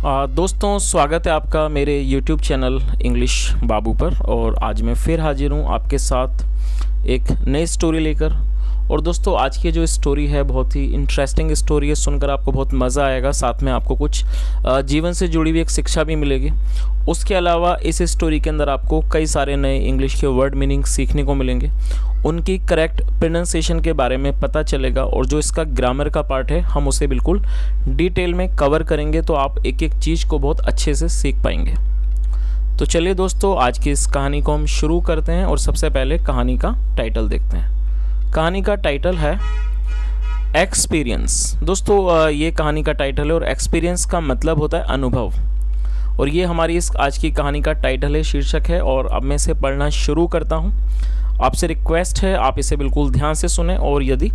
दोस्तों स्वागत है आपका मेरे YouTube चैनल इंग्लिश बाबू पर। और आज मैं फिर हाजिर हूँ आपके साथ एक नई स्टोरी लेकर। और दोस्तों आज की जो स्टोरी है बहुत ही इंटरेस्टिंग स्टोरी है, सुनकर आपको बहुत मज़ा आएगा। साथ में आपको कुछ जीवन से जुड़ी हुई एक शिक्षा भी मिलेगी। उसके अलावा इस स्टोरी के अंदर आपको कई सारे नए इंग्लिश के वर्ड मीनिंग सीखने को मिलेंगे, उनकी करेक्ट प्रोनाउंसिएशन के बारे में पता चलेगा और जो इसका ग्रामर का पार्ट है हम उसे बिल्कुल डिटेल में कवर करेंगे, तो आप एक एक चीज़ को बहुत अच्छे से सीख पाएंगे। तो चलिए दोस्तों आज की इस कहानी को हम शुरू करते हैं और सबसे पहले कहानी का टाइटल देखते हैं। कहानी का टाइटल है एक्सपीरियंस। दोस्तों ये कहानी का टाइटल है और एक्सपीरियंस का मतलब होता है अनुभव। और ये हमारी इस आज की कहानी का टाइटल है, शीर्षक है। और अब मैं इसे पढ़ना शुरू करता हूँ। आपसे रिक्वेस्ट है आप इसे बिल्कुल ध्यान से सुने और यदि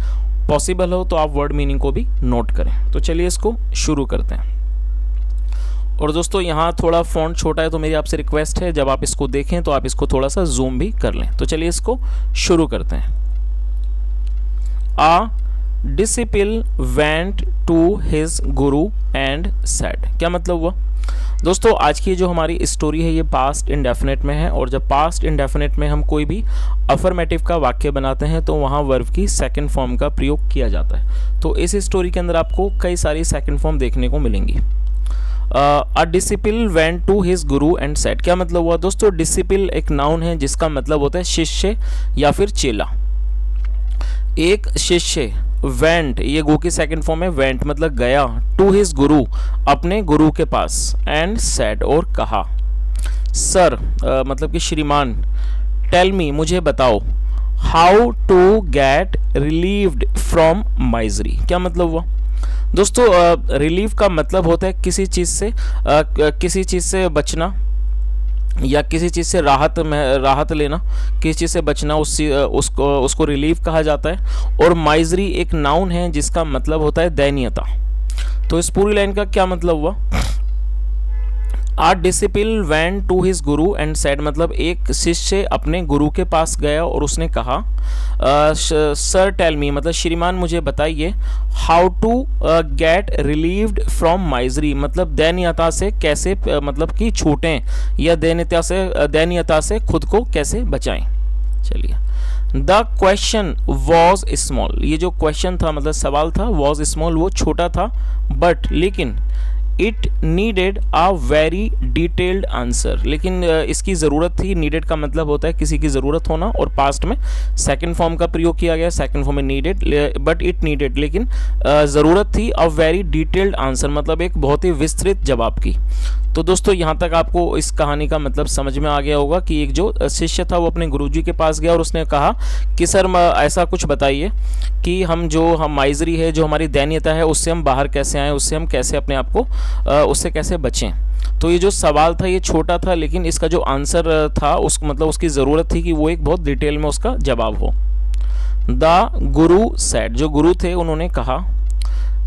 पॉसिबल हो तो आप वर्ड मीनिंग को भी नोट करें। तो चलिए इसको शुरू करते हैं। और दोस्तों यहाँ थोड़ा फ़ॉन्ट छोटा है तो मेरी आपसे रिक्वेस्ट है जब आप इसको देखें तो आप इसको थोड़ा सा जूम भी कर लें। तो चलिए इसको शुरू करते हैं। A disciple went to his guru and said। क्या मतलब हुआ दोस्तों? आज की जो हमारी स्टोरी है ये पास्ट इंडेफिनिट में है। और जब पास्ट इंडेफिनिट में हम कोई भी अफर्मेटिव का वाक्य बनाते हैं तो वहाँ वर्ब की सेकंड फॉर्म का प्रयोग किया जाता है। तो इस स्टोरी के अंदर आपको कई सारी सेकंड फॉर्म देखने को मिलेंगी। अ disciple went to his Guru and said. क्या मतलब हुआ दोस्तों? डिसिपल एक नाउन है जिसका मतलब होता है शिष्य या फिर चेला। एक शिष्य वेंट, ये गो की सेकंड फॉर्म है, वेंट मतलब गया, टू हिज गुरु अपने गुरु के पास, एंड सेड और कहा, सर मतलब कि श्रीमान, टेल मी मुझे बताओ, how to get relieved from misery. क्या मतलब हुआ दोस्तों? रिलीव का मतलब होता है किसी चीज़ से बचना या किसी चीज़ से राहत लेना, किसी चीज़ से बचना, उसको रिलीफ कहा जाता है। और माइजरी एक नाउन है जिसका मतलब होता है दयनीयता। तो इस पूरी लाइन का क्या मतलब हुआ? आ disciple went to his Guru and said मतलब एक शिष्य अपने गुरु के पास गया और उसने कहा, सर टेल मी मतलब श्रीमान मुझे बताइए, how to get relieved from misery मतलब दयनीयता से कैसे मतलब कि छूटें या दयनीयता से खुद को कैसे बचाएं। चलिए, द क्वेश्चन वॉज स्मॉल। ये जो क्वेश्चन था मतलब सवाल था, वॉज स्मॉल वो छोटा था, बट लेकिन it needed a very detailed answer. लेकिन इसकी ज़रूरत थी। नीडेड का मतलब होता है किसी की ज़रूरत होना और पास्ट में सेकंड फॉर्म का प्रयोग किया गया, सेकंड फॉर्म में नीडेड, बट इट नीडेड लेकिन ज़रूरत थी अ वेरी डिटेल्ड आंसर मतलब एक बहुत ही विस्तृत जवाब की। तो दोस्तों यहाँ तक आपको इस कहानी का मतलब समझ में आ गया होगा कि एक जो शिष्य था वो अपने गुरुजी के पास गया और उसने कहा कि सर ऐसा कुछ बताइए कि हम माइजरी है, जो हमारी दयनीयता है, उससे हम बाहर कैसे आएँ, उससे हम कैसे अपने आप को उससे कैसे बचें। तो ये जो सवाल था ये छोटा था लेकिन इसका जो आंसर था उसकी ज़रूरत थी कि वो एक बहुत डिटेल में उसका जवाब हो। द गुरु सेड, जो गुरु थे उन्होंने कहा,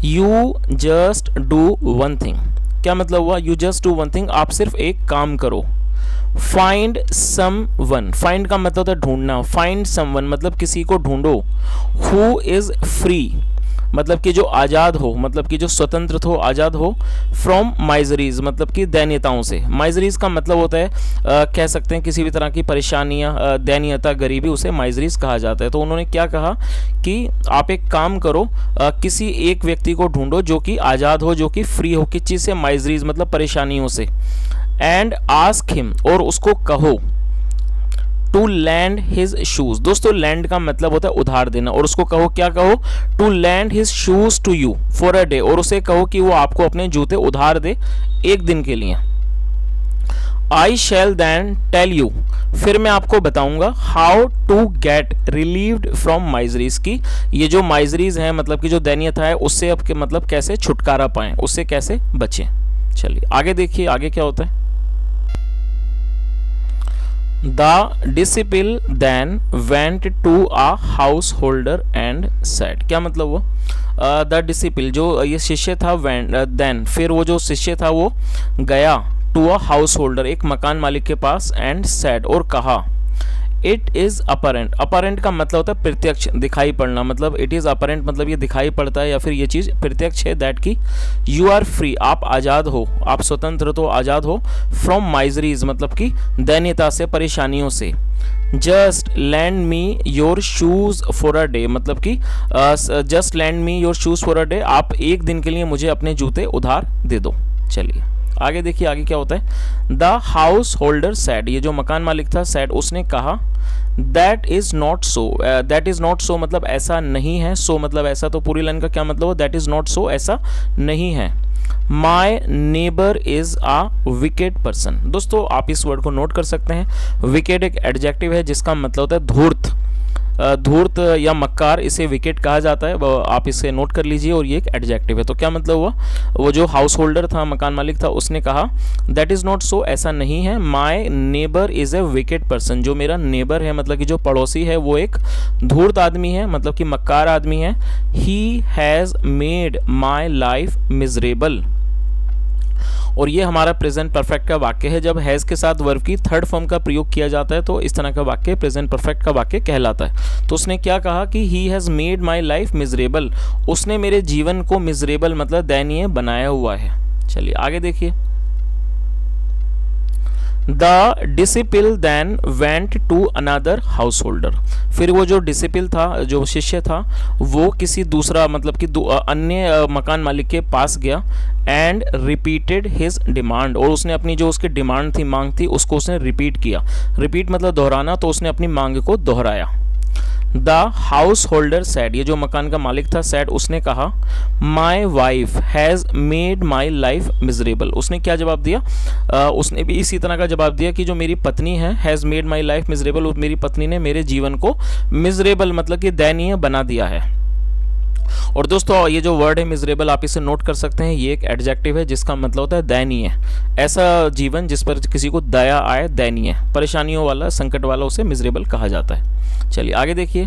you just do one thing. क्या मतलब हुआ? You just do one thing, आप सिर्फ एक काम करो। फाइंड सम वन, फाइंड का मतलब होता है ढूंढना, फाइंड सम वन मतलब किसी को ढूंढो, हु इज फ्री मतलब कि जो आज़ाद हो, मतलब कि जो स्वतंत्र हो, आज़ाद हो, फ्रॉम माइजरीज मतलब कि दयनीयताओं से। माइजरीज का मतलब होता है कह सकते हैं किसी भी तरह की परेशानियां, दयनीयता, गरीबी, उसे माइजरीज कहा जाता है। तो उन्होंने क्या कहा कि आप एक काम करो, किसी एक व्यक्ति को ढूंढो जो कि आज़ाद हो, जो कि फ्री हो किस चीज़ से, माइजरीज मतलब परेशानियों से, एंड आस्क हिम और उसको कहो, टू लैंड हिज शूज। दोस्तों लैंड का मतलब होता है उधार देना और उसको कहो, क्या कहो? To lend his shoes to you for a day, और उसे कहो कि वो आपको अपने जूते उधार दे एक दिन के लिए। I shall then tell you, फिर मैं आपको बताऊंगा, how to get relieved from miseries की, ये जो माइजरीज हैं मतलब कि जो दयनीयता है उससे अब मतलब कैसे छुटकारा पाएं, उससे कैसे बचें। चलिए आगे देखिए आगे क्या होता है। The disciple then went to a householder and said। क्या मतलब वो? द डिसिपल जो ये शिष्य था, then फिर वो जो शिष्य था वो गया टू अ हाउस होल्डर एक मकान मालिक के पास, एंड said और कहा, इट इज़ अपरेंट, अपरेंट का मतलब होता है प्रत्यक्ष, दिखाई पड़ना, मतलब इट इज़ अपरेंट मतलब ये दिखाई पड़ता है या फिर ये चीज़ प्रत्यक्ष है, दैट की यू आर फ्री, आप आज़ाद हो, आप स्वतंत्र तो आज़ाद हो, फ्रॉम माइजरीज मतलब कि दैन्यता से, परेशानियों से। Just land me your shoes for a day मतलब कि just land me your shoes for a day, आप एक दिन के लिए मुझे अपने जूते उधार दे दो। चलिए आगे देखिए, आगे क्या होता है। द हाउस होल्डर सैड, ये जो मकान मालिक था सैड, उसने कहा that is not so, that is not so मतलब ऐसा नहीं है, सो मतलब ऐसा, तो पूरी लाइन का क्या मतलब हो, दैट इज़ नॉट सो ऐसा नहीं है। My neighbour is a wicked person, दोस्तों आप इस वर्ड को नोट कर सकते हैं। विकेड एक एडजेक्टिव है जिसका मतलब होता है धूर्त, धूर्त या मक्कार, इसे विकेट कहा जाता है, आप इसे नोट कर लीजिए, और ये एक एडजेक्टिव है। तो क्या मतलब हुआ, वो जो हाउस होल्डर था, मकान मालिक था, उसने कहा दैट इज़ नॉट सो ऐसा नहीं है, my neighbour is a wicket person, जो मेरा नेबर है मतलब कि जो पड़ोसी है वो एक धूर्त आदमी है, मतलब कि मक्कार आदमी है। He has made my life miserable, और ये हमारा प्रेजेंट परफेक्ट का वाक्य है। जब हैज़ के साथ वर्ब की थर्ड फॉर्म का प्रयोग किया जाता है तो इस तरह का वाक्य प्रेजेंट परफेक्ट का वाक्य कहलाता है। तो उसने क्या कहा कि he has made my life miserable, उसने मेरे जीवन को मिजरेबल मतलब दयनीय बनाया हुआ है। चलिए आगे देखिए। The disciple then went to another householder, फिर वो जो डिसिपल था, जो शिष्य था, वो किसी दूसरा मतलब कि अन्य मकान मालिक के पास गया एंड रिपीटेड हिज डिमांड, और उसने अपनी जो उसकी डिमांड थी, मांग थी, उसको उसने रिपीट किया। रिपीट मतलब दोहराना, तो उसने अपनी मांग को दोहराया। द हाउस होल्डर सैड, ये जो मकान का मालिक था सैड, उसने कहा my wife has made my life miserable, उसने क्या जवाब दिया, उसने भी इसी तरह का जवाब दिया कि जो मेरी पत्नी है, has made my life miserable, मेरी पत्नी ने मेरे जीवन को मिजरेबल मतलब कि दयनीय बना दिया है। और दोस्तों ये जो वर्ड है मिजरेबल, आप इसे नोट कर सकते हैं, ये एक एडजेक्टिव है जिसका मतलब होता है दयनीय, ऐसा जीवन जिस पर किसी को दया आए, दयनीय, परेशानियों वाला, संकट वाला, उसे मिजरेबल कहा जाता है। चलिए आगे देखिए।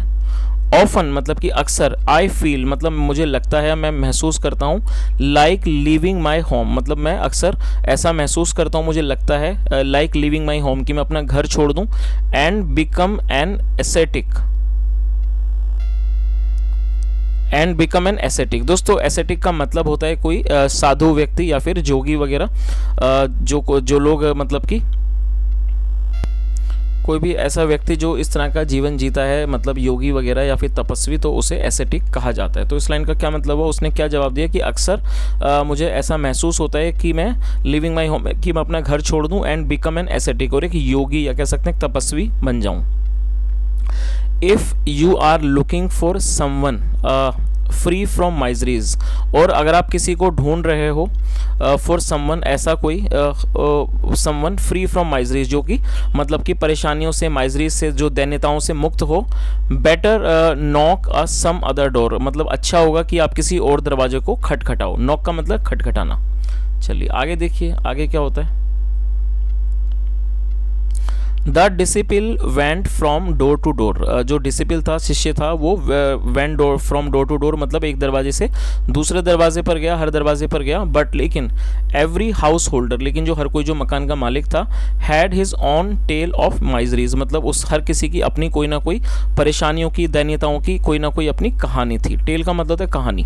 ऑफन मतलब कि अक्सर, आई फील मतलब मुझे लगता है, मैं महसूस करता हूँ, लाइक लिविंग माई होम मतलब मैं अक्सर ऐसा महसूस करता हूँ, मुझे लगता है, लाइक लिविंग माई होम कि मैं अपना घर छोड़ दूँ, and become an ascetic, and become an ascetic. दोस्तों एसेटिक का मतलब होता है कोई साधु व्यक्ति या फिर जोगी वगैरह, जो लोग मतलब कि कोई भी ऐसा व्यक्ति जो इस तरह का जीवन जीता है, मतलब योगी वगैरह या फिर तपस्वी, तो उसे एसेटिक कहा जाता है। तो इस लाइन का क्या मतलब हुआ, उसने क्या जवाब दिया कि अक्सर मुझे ऐसा महसूस होता है कि मैं लिविंग माई होम, कि मैं अपना घर छोड़ दूं, एंड बिकम एन एसेटिक, और एक योगी या कह सकते हैं तपस्वी बन जाऊं। If you are looking for someone free from miseries, और अगर आप किसी को ढूंढ रहे हो, फॉर समवन ऐसा कोई, समवन फ्री फ्रॉम माइजरीज, जो कि मतलब कि परेशानियों से, माइजरीज से, जो दैन्यताओं से मुक्त हो, बेटर नॉक अ सम अदर डोर मतलब अच्छा होगा कि आप किसी और दरवाजे को खटखटाओ। नॉक का मतलब खटखटाना। चलिए आगे देखिए, आगे क्या होता है। The disciple went from door to door, जो डिसिपल था, शिष्य था, वो went door from door to door मतलब एक दरवाजे से दूसरे दरवाजे पर गया, हर दरवाजे पर गया। बट लेकिन एवरी हाउस होल्डर, लेकिन जो हर कोई जो मकान का मालिक था, had his own tale of miseries मतलब उस हर किसी की अपनी कोई ना कोई परेशानियों की, दैन्यताओं की कोई ना कोई अपनी कहानी थी। टेल का मतलब है कहानी।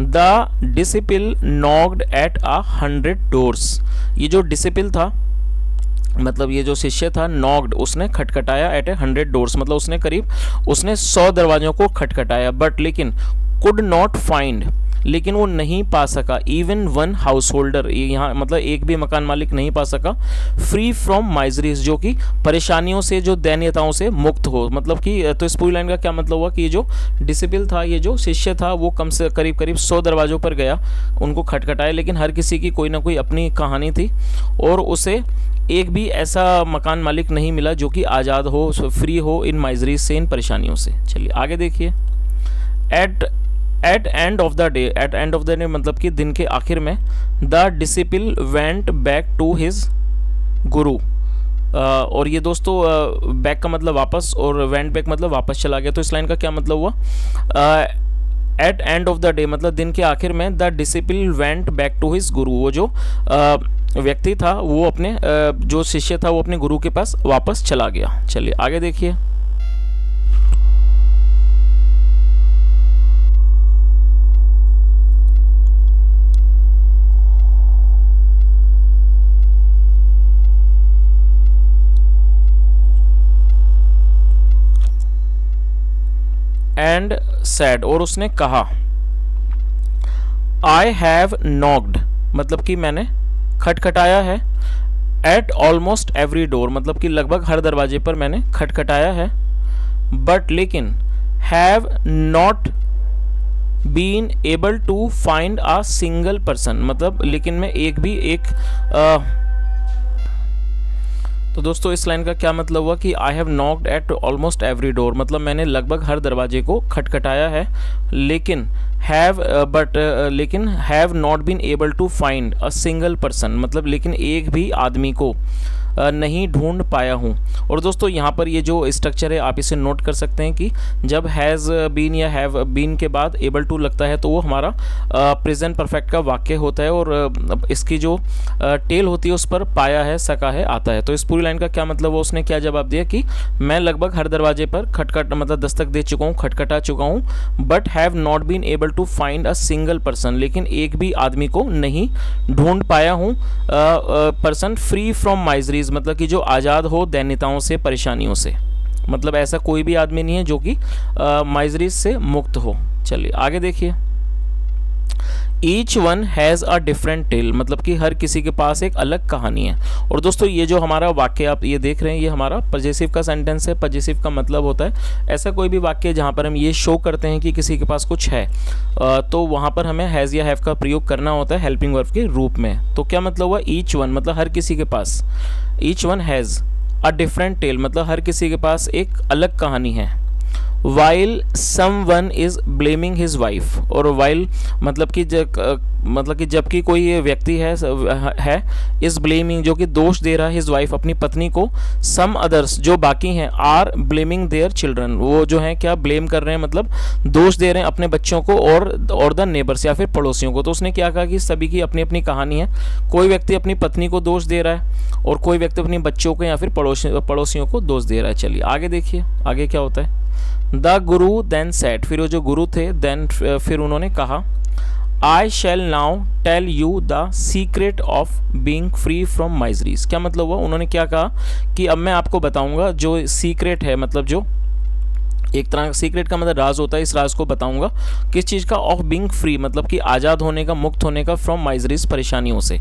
The disciple knocked eight 100 doors, ये जो डिसिपल था मतलब ये जो शिष्य था, नॉक्ड उसने खटखटाया, एट 100 डोर्स मतलब उसने करीब 100 दरवाजों को खटखटाया। बट लेकिन कुड नॉट फाइंड, लेकिन वो नहीं पा सका, इवन वन हाउस होल्डर, यहाँ मतलब एक भी मकान मालिक नहीं पा सका, फ्री फ्रॉम माइजरीज जो कि परेशानियों से, जो दैन्यताओं से मुक्त हो। मतलब कि तो इस पूरी लाइन का क्या मतलब हुआ कि ये जो डिसिपल था, ये जो शिष्य था, वो कम से करीब 100 दरवाजों पर गया, उनको खटखटाया, लेकिन हर किसी की कोई ना कोई अपनी कहानी थी, और उसे एक भी ऐसा मकान मालिक नहीं मिला जो कि आज़ाद हो, फ्री हो इन माइजरीज से, इन परेशानियों से। चलिए आगे देखिए। At end of the day, at end of the day मतलब कि दिन के आखिर में, the disciple went back to his guru, और ये दोस्तों बैक का मतलब वापस, और वेंट बैक मतलब वापस चला गया। तो इस लाइन का क्या मतलब हुआ, at end of the day मतलब दिन के आखिर में, the disciple went back to his guru, वो जो व्यक्ति था वो अपने जो शिष्य था वो अपने गुरु के पास वापस चला गया। चलिए आगे देखिए। एंड सैड, और उसने कहा, आई हैव नॉक्ड, मतलब कि मैंने खटखटाया है, एट ऑलमोस्ट एवरी डोर, मतलब कि लगभग हर दरवाजे पर मैंने खटखटाया है, बट लेकिन have not been able to find a single person, मतलब लेकिन मैं तो दोस्तों इस लाइन का क्या मतलब हुआ कि I have knocked at almost every door, मतलब मैंने लगभग हर दरवाजे को खटखटाया है, लेकिन have not been able to find a single person, मतलब लेकिन एक भी आदमी को नहीं ढूंढ पाया हूँ। और दोस्तों यहाँ पर ये जो स्ट्रक्चर है आप इसे नोट कर सकते हैं कि जब हैज़ बीन या हैव बीन के बाद एबल टू लगता है तो वो हमारा प्रेजेंट परफेक्ट का वाक्य होता है, और इसकी जो टेल होती है उस पर पाया है, सका है, आता है। तो इस पूरी लाइन का क्या मतलब है, उसने क्या जवाब दिया कि मैं लगभग हर दरवाजे पर मतलब दस्तक दे चुका हूँ, खटखटा चुका हूँ, but have not been able to find a single person, लेकिन एक भी आदमी को नहीं ढूंढ पाया हूँ, पर्सन फ्री फ्रॉम माइजरीज, मतलब कि जो आज़ाद हो दैन्यताओं से, परेशानियों से, मतलब ऐसा कोई भी आदमी नहीं है जो कि माइजरीज से मुक्त हो। चलिए आगे देखिए। Each one has a different tale, मतलब कि हर किसी के पास एक अलग कहानी है। और दोस्तों ये जो हमारा वाक्य आप ये देख रहे हैं, ये हमारा पजेसिव का सेंटेंस है। पजेसिव का मतलब होता है ऐसा कोई भी वाक्य जहाँ पर हम ये शो करते हैं कि किसी के पास कुछ है, तो वहाँ पर हमें हैज़ या हैव का प्रयोग करना होता है हेल्पिंग वर्ब के रूप में। तो क्या मतलब हुआ, ईच वन मतलब हर किसी के पास, each one has a different tale मतलब हर किसी के पास एक अलग कहानी है। While someone is blaming his wife, और वाइल मतलब कि जबकि कोई व्यक्ति है इज ब्लेमिंग जो कि दोष दे रहा है हिज वाइफ अपनी पत्नी को, सम अदर्स जो बाकी हैं आर ब्लेमिंग देयर चिल्ड्रन, वो जो है क्या ब्लेम कर रहे हैं, मतलब दोष दे रहे हैं अपने बच्चों को और द नेबर्स या फिर पड़ोसियों को। तो उसने क्या कहा कि सभी की अपनी अपनी कहानी है, कोई व्यक्ति अपनी पत्नी को दोष दे रहा है और कोई व्यक्ति अपने बच्चों को या फिर पड़ोसियों को दोष दे रहा है। चलिए आगे देखिए, आगे क्या होता है। द गुरु देन सेड, फिर वो जो गुरु थे देन फिर उन्होंने कहा, I shall now tell you the secret of being free from miseries. क्या मतलब हुआ, उन्होंने क्या कहा कि अब मैं आपको बताऊंगा जो सीक्रेट है, मतलब जो एक तरह का सीक्रेट का मतलब राज होता है, इस राज को बताऊंगा किस चीज़ का, ऑफ बींग फ्री मतलब कि आज़ाद होने का, मुक्त होने का, फ्रॉम माइजरीज परेशानियों से।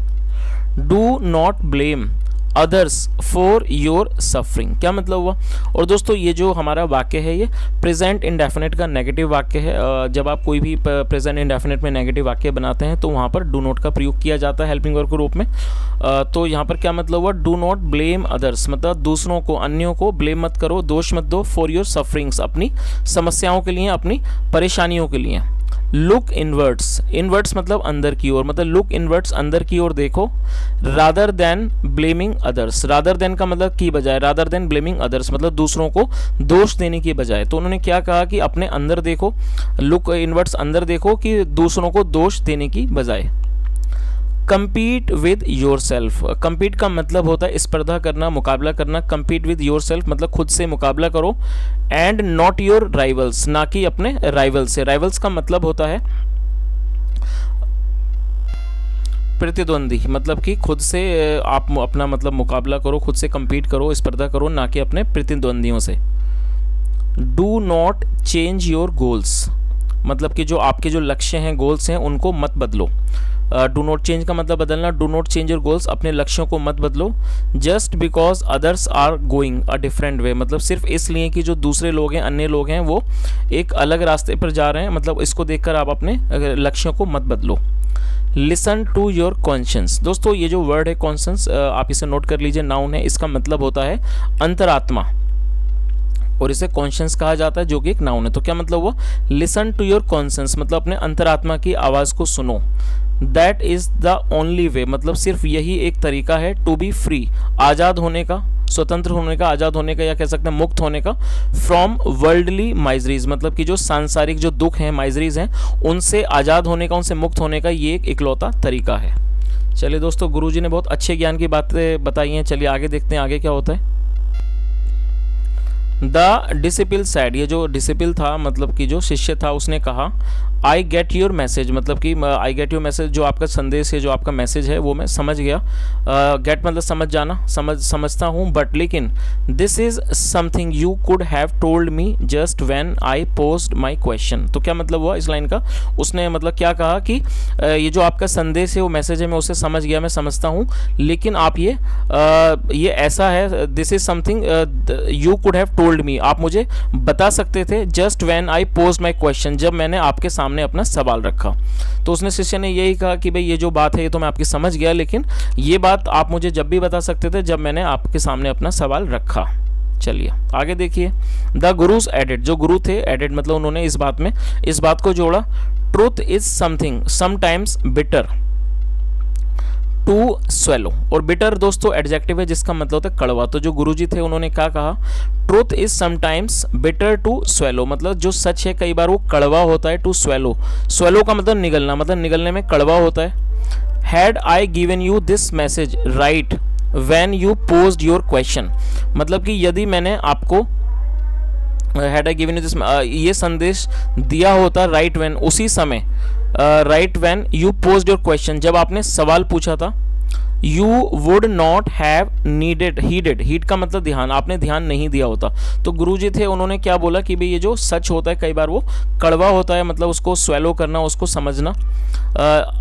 Do not blame others for your suffering, क्या मतलब हुआ। और दोस्तों ये जो हमारा वाक्य है ये प्रेजेंट इंडेफिनिट का नेगेटिव वाक्य है। जब आप कोई भी प्रेजेंट इंडेफिनिट में नेगेटिव वाक्य बनाते हैं तो वहाँ पर डू नॉट का प्रयोग किया जाता है हेल्पिंग वर्ब के रूप में। तो यहाँ पर क्या मतलब हुआ, डू नॉट ब्लेम अदर्स मतलब दूसरों को, अन्यों को ब्लेम मत करो, दोष मत दो, फॉर योर सफरिंग्स अपनी समस्याओं के लिए, अपनी परेशानियों के लिए। लुक इनवर्ड्स, इनवर्ड्स मतलब अंदर की ओर, मतलब लुक इनवर्ड्स अंदर की ओर देखो, rather than blaming others, rather than का मतलब की बजाय, रादर देन ब्लेमिंग अदर्स मतलब दूसरों को दोष देने की बजाय। तो उन्होंने क्या कहा कि अपने अंदर देखो, लुक इनवर्ड्स अंदर देखो कि दूसरों को दोष देने की बजाय। compete with yourself, compete का मतलब होता है स्पर्धा करना, मुकाबला करना। compete with yourself मतलब खुद से मुकाबला करो, and not your rivals ना कि अपने राइवल से। राइवल्स का मतलब होता है प्रतिद्वंदी, मतलब कि खुद से आप अपना मतलब मुकाबला करो, खुद से compete करो, स्पर्धा करो, ना कि अपने प्रतिद्वंदियों से। do not change your goals मतलब कि जो आपके जो लक्ष्य हैं, गोल्स हैं, उनको मत बदलो। डू नॉट चेंज का मतलब बदलना, do not change your goals अपने लक्ष्यों को मत बदलो। Just because others are going a different way मतलब सिर्फ इसलिए कि जो दूसरे लोग हैं, अन्य लोग हैं, वो एक अलग रास्ते पर जा रहे हैं, मतलब इसको देखकर आप अपने लक्ष्यों को मत बदलो। लिसन टू योर कॉन्शियंस, दोस्तों ये जो वर्ड है कॉन्शियंस आप इसे नोट कर लीजिए, नाउन है, इसका मतलब होता है अंतरात्मा और इसे कॉन्शियंस कहा जाता है जो कि एक नाउन है। तो क्या मतलब हुआ, लिसन टू योर कॉन्शियंस मतलब अपने अंतरात्मा की आवाज़ को सुनो। That is the only way मतलब सिर्फ यही एक तरीका है, टू बी फ्री आज़ाद होने का, स्वतंत्र होने का, आज़ाद होने का, या कह सकते हैं मुक्त होने का, फ्रॉम वर्ल्डली माइजरीज मतलब कि जो सांसारिक जो दुख हैं, माइजरीज हैं, उनसे आज़ाद होने का, उनसे मुक्त होने का ये एक इकलौता तरीका है। चलिए दोस्तों, गुरुजी ने बहुत अच्छे ज्ञान की बातें बताई हैं। चलिए आगे देखते हैं आगे क्या होता है। द डिसिपल सैड, ये जो डिसिपल था मतलब कि जो शिष्य था, उसने कहा आई गेट योर मैसेज, मतलब कि आई गेट योर मैसेज, जो आपका संदेश है, जो आपका मैसेज है वो मैं समझ गया। गेट मतलब समझ जाना, समझता हूँ, बट लेकिन this is something you could have told me just when I posed my question. तो क्या मतलब हुआ इस लाइन का, उसने मतलब क्या कहा कि ये जो आपका संदेश है वो मैसेज है, मैं उसे समझ गया, मैं समझता हूँ, लेकिन आप ये ऐसा है, this is something you could have told me, आप मुझे बता सकते थे, just when I posed my question, जब मैंने आपके सामने अपना सवाल रखा। तो उसने शिष्य ने यही कहा कि भाई ये जो बात है ये तो मैं आपकी समझ गया, लेकिन ये बात आप मुझे जब भी बता सकते थे जब मैंने आपके सामने अपना सवाल रखा। चलिए आगे देखिए। द गुरुज एडेड, जो गुरु थे, एडेड मतलब उन्होंने इस बात में इस बात को जोड़ा, truth is something sometimes bitter to swallow. और बिटर दोस्तों एडजेक्टिव है जिसका मतलब होता है कड़वा। तो जो गुरुजी थे उन्होंने क्या कहा, truth is sometimes bitter to swallow, मतलब जो सच है कई बार वो कड़वा होता है। टू स्वेलो, स्वेलो का मतलब निगलना, मतलब निगलने में कड़वा होता है। Had I given you this message right when you posed your question, मतलब कि यदि मैंने आपको had I given you this, ये संदेश दिया होता राइट व्हेन, उसी समय, right when you posed your question, जब आपने सवाल पूछा था, you would not have needed heeded, heed का मतलब ध्यान, आपने ध्यान नहीं दिया होता। तो गुरुजी थे उन्होंने क्या बोला कि भाई ये जो सच होता है कई बार वो कड़वा होता है, मतलब उसको स्वेलो करना, उसको समझना।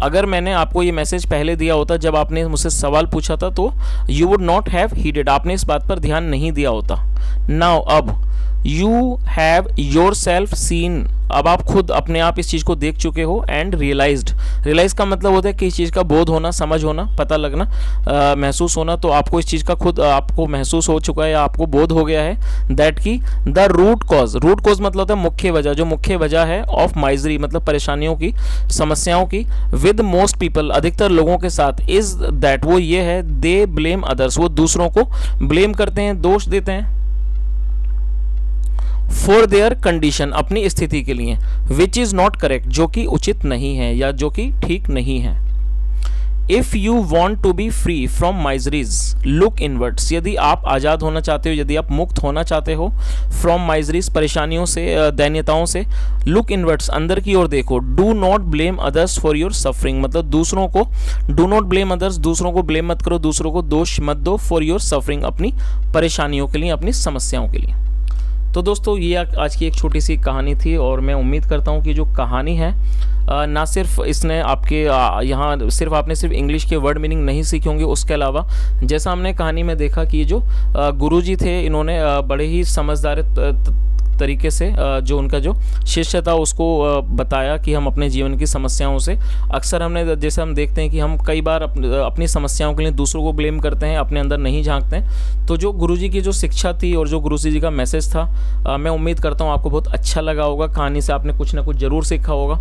अगर मैंने आपको ये मैसेज पहले दिया होता जब आपने मुझसे सवाल पूछा था, तो यू वुड नॉट हैव हीडेड, आपने इस बात पर ध्यान नहीं दिया होता। नाउ अब you have yourself seen, अब आप खुद अपने आप इस चीज़ को देख चुके हो, एंड रियलाइज्ड, रियलाइज का मतलब होता है कि इस चीज़ का बोध होना, समझ होना, पता लगना, महसूस होना। तो आपको इस चीज़ का खुद आपको महसूस हो चुका है या आपको बोध हो गया है, दैट की the root cause, root cause मतलब होता है मुख्य वजह, जो मुख्य वजह है ऑफ माइजरी मतलब परेशानियों की, समस्याओं की, विद मोस्ट पीपल अधिकतर लोगों के साथ, इज दैट वो ये है, दे ब्लेम अदर्स, वो दूसरों को ब्लेम करते हैं, दोष देते हैं, फॉर देयर कंडीशन अपनी स्थिति के लिए, विच इज नॉट करेक्ट जो कि उचित नहीं है या जो कि ठीक नहीं है। If you want to be free from miseries look inwards, यदि आप आज़ाद होना चाहते हो, यदि आप मुक्त होना चाहते हो, फ्रॉम माइजरीज परेशानियों से, दैन्यताओं से, लुक इनवर्ड्स अंदर की ओर देखो। Do not blame others for your suffering, मतलब दूसरों को, डू नॉट ब्लेम अदर्स, दूसरों को ब्लेम मत करो, दूसरों को दोष मत दो, फॉर योर सफरिंग अपनी परेशानियों के लिए, अपनी समस्याओं के लिए। तो दोस्तों ये आज की एक छोटी सी कहानी थी, और मैं उम्मीद करता हूँ कि जो कहानी है ना सिर्फ इसने आपके यहाँ सिर्फ आपने सिर्फ इंग्लिश के वर्ड मीनिंग नहीं सीखे होंगे, उसके अलावा जैसा हमने कहानी में देखा कि जो गुरुजी थे इन्होंने बड़े ही समझदार तरीके से जो उनका जो शिष्य था उसको बताया कि हम अपने जीवन की समस्याओं से, अक्सर हमने जैसे हम देखते हैं कि हम कई बार अपनी समस्याओं के लिए दूसरों को ब्लेम करते हैं, अपने अंदर नहीं झांकते हैं। तो जो गुरुजी की जो शिक्षा थी और जो गुरुजी जी का मैसेज था, मैं उम्मीद करता हूँ आपको बहुत अच्छा लगा होगा। कहानी से आपने कुछ ना कुछ ज़रूर सीखा होगा,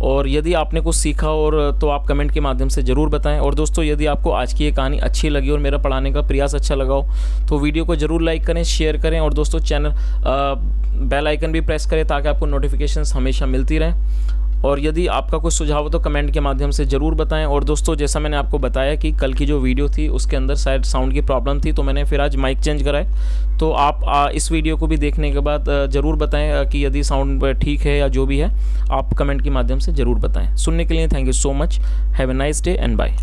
और यदि आपने कुछ सीखा और तो आप कमेंट के माध्यम से ज़रूर बताएं। और दोस्तों यदि आपको आज की ये कहानी अच्छी लगी और मेरा पढ़ाने का प्रयास अच्छा लगा हो तो वीडियो को ज़रूर लाइक करें, शेयर करें, और दोस्तों चैनल बेल आइकन भी प्रेस करें ताकि आपको नोटिफिकेशंस हमेशा मिलती रहें। और यदि आपका कुछ सुझाव हो तो कमेंट के माध्यम से ज़रूर बताएं। और दोस्तों जैसा मैंने आपको बताया कि कल की जो वीडियो थी उसके अंदर शायद साउंड की प्रॉब्लम थी, तो मैंने फिर आज माइक चेंज कराए। तो आप इस वीडियो को भी देखने के बाद ज़रूर बताएं कि यदि साउंड ठीक है या जो भी है, आप कमेंट के माध्यम से ज़रूर बताएं। सुनने के लिए thank you so much. Have a nice day and bye.